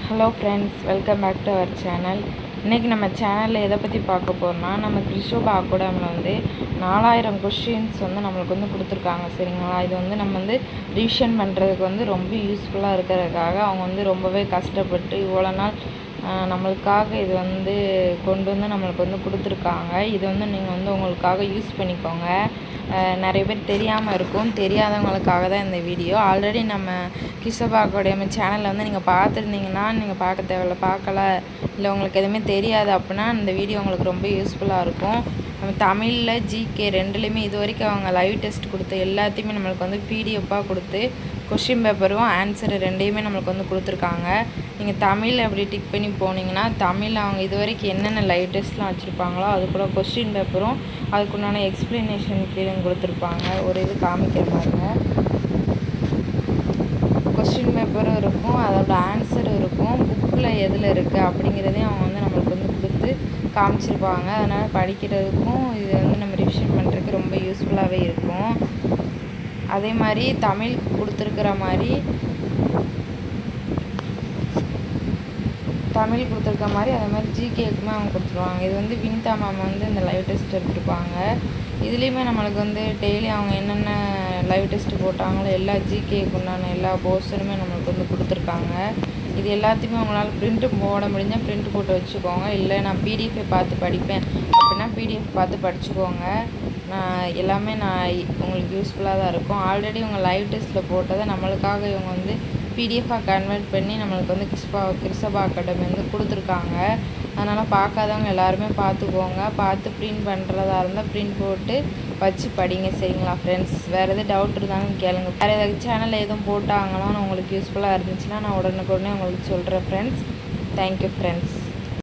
Hello friends, welcome back to our channel. இன்றைக்கி நம்ம சேனலில் எதை பற்றி பார்க்க போகிறோம்னா, நம்ம கிறிஸ்டோபா அகாடமியில் வந்து 4000 கொஷின்ஸ் வந்து நம்மளுக்கு வந்து கொடுத்துருக்காங்க. சரிங்களா? இது வந்து நம்ம வந்து ரிவிஷன் பண்ணுறதுக்கு வந்து ரொம்ப யூஸ்ஃபுல்லாக இருக்கிறதுக்காக அவங்க வந்து ரொம்பவே கஷ்டப்பட்டு இவ்வளோ நாள் நம்மளுக்காக இது வந்து கொண்டு வந்து நம்மளுக்கு வந்து கொடுத்துருக்காங்க. இது வந்து நீங்கள் வந்து உங்களுக்காக யூஸ் பண்ணிக்கோங்க. நிறைய பேர் தெரியாமல் இருக்கும், தெரியாதவங்களுக்காக தான் இந்த வீடியோ. ஆல்ரெடி நம்ம கிறிஸ்டோபா அகாடமி சேனலில் வந்து நீங்கள் பார்த்துருந்தீங்கன்னா நீங்கள் பார்க்க தேவையில்ல, பார்க்கல இல்லை உங்களுக்கு எதுவுமே தெரியாது அப்படின்னா இந்த வீடியோ உங்களுக்கு ரொம்ப யூஸ்ஃபுல்லாக இருக்கும். நம்ம தமிழில் ஜிகே ரெண்டுலேயுமே இது வரைக்கும் அவங்க லைவ் டெஸ்ட் கொடுத்த எல்லாத்தையுமே நம்மளுக்கு வந்து பிடிஎஃப்பாக கொடுத்து கொஷின் பேப்பரும் ஆன்சரு ரெண்டையுமே நம்மளுக்கு வந்து கொடுத்துருக்காங்க. நீங்கள் தமிழ் அப்படி டிக் பண்ணி போனீங்கன்னா தமிழ் அவங்க இது வரைக்கும் என்னென்ன லைவ் டெஸ்ட்லாம் வச்சுருப்பாங்களோ அது கூட கொஷின் பேப்பரும் அதுக்குண்டான எக்ஸ்ப்ளனேஷன் கீழே கொடுத்துருப்பாங்க. ஒரு இது காமிக்கிற பாருங்க. கொஸ்டின் பேப்பரும் இருக்கும், அதோட ஆன்சரும் இருக்கும், புக்கில் எதில் இருக்குது அப்படிங்கிறதையும் அவங்க வந்து நம்மளுக்கு வந்து கொடுத்து காமிச்சிருப்பாங்க. அதனால் படிக்கிறதுக்கும் இது வந்து நம்ம ரிவிஷன் பண்ணுறதுக்கு ரொம்ப யூஸ்ஃபுல்லாகவே இருக்கும். அதே மாதிரி தமிழ் கொடுத்துருக்குற மாதிரி அதே மாதிரி ஜிகேக்குமே அவங்க கொடுத்துருவாங்க. இது வந்து வினிதா மேம் வந்து இந்த லைவ் டெஸ்ட் எடுத்துருப்பாங்க. இதுலேயுமே நம்மளுக்கு வந்து டெய்லி அவங்க என்னென்ன லைவ் டெஸ்ட்டு போட்டாங்களோ எல்லா ஜிகேக்கு உண்டான எல்லா போர்ஷனுமே நம்மளுக்கு வந்து கொடுத்துருக்காங்க. இது எல்லாத்தையுமே அவங்களால ப்ரிண்ட்டு போட முடிஞ்சால் ப்ரிண்ட் போட்டு வச்சுக்கோங்க. இல்லை நான் பிடிஎஃபை பார்த்து படிப்பேன் அப்படின்னா பிடிஎஃப் பார்த்து படிச்சுக்கோங்க. எல்லாமே உங்களுக்கு யூஸ்ஃபுல்லாக தான் இருக்கும். ஆல்ரெடி இவங்க லைவ் டெஸ்ட்டில் போட்டதை நம்மளுக்காக இவங்க வந்து பிடிஎஃபாக கன்வெர்ட் பண்ணி நம்மளுக்கு வந்து கிறிஸ்டோபா அகாடமி வந்து கொடுத்துருக்காங்க. அதனால் பார்க்காதவங்க எல்லாருமே பார்த்துக்கோங்க. பார்த்து ப்ரிண்ட் பண்ணுறதா இருந்தால் ப்ரிண்ட் போட்டு வச்சு படிங்க. சரிங்களா ஃப்ரெண்ட்ஸ்? வேறு எதாவது டவுட் இருந்தாலும் கேளுங்க. வேறு ஏதாவது சேனலில் எதுவும் போட்டாங்களான்னு உங்களுக்கு யூஸ்ஃபுல்லாக இருந்துச்சுன்னா நான் உடனுக்குடனே உங்களுக்கு சொல்கிறேன் ஃப்ரெண்ட்ஸ். Thank you friends.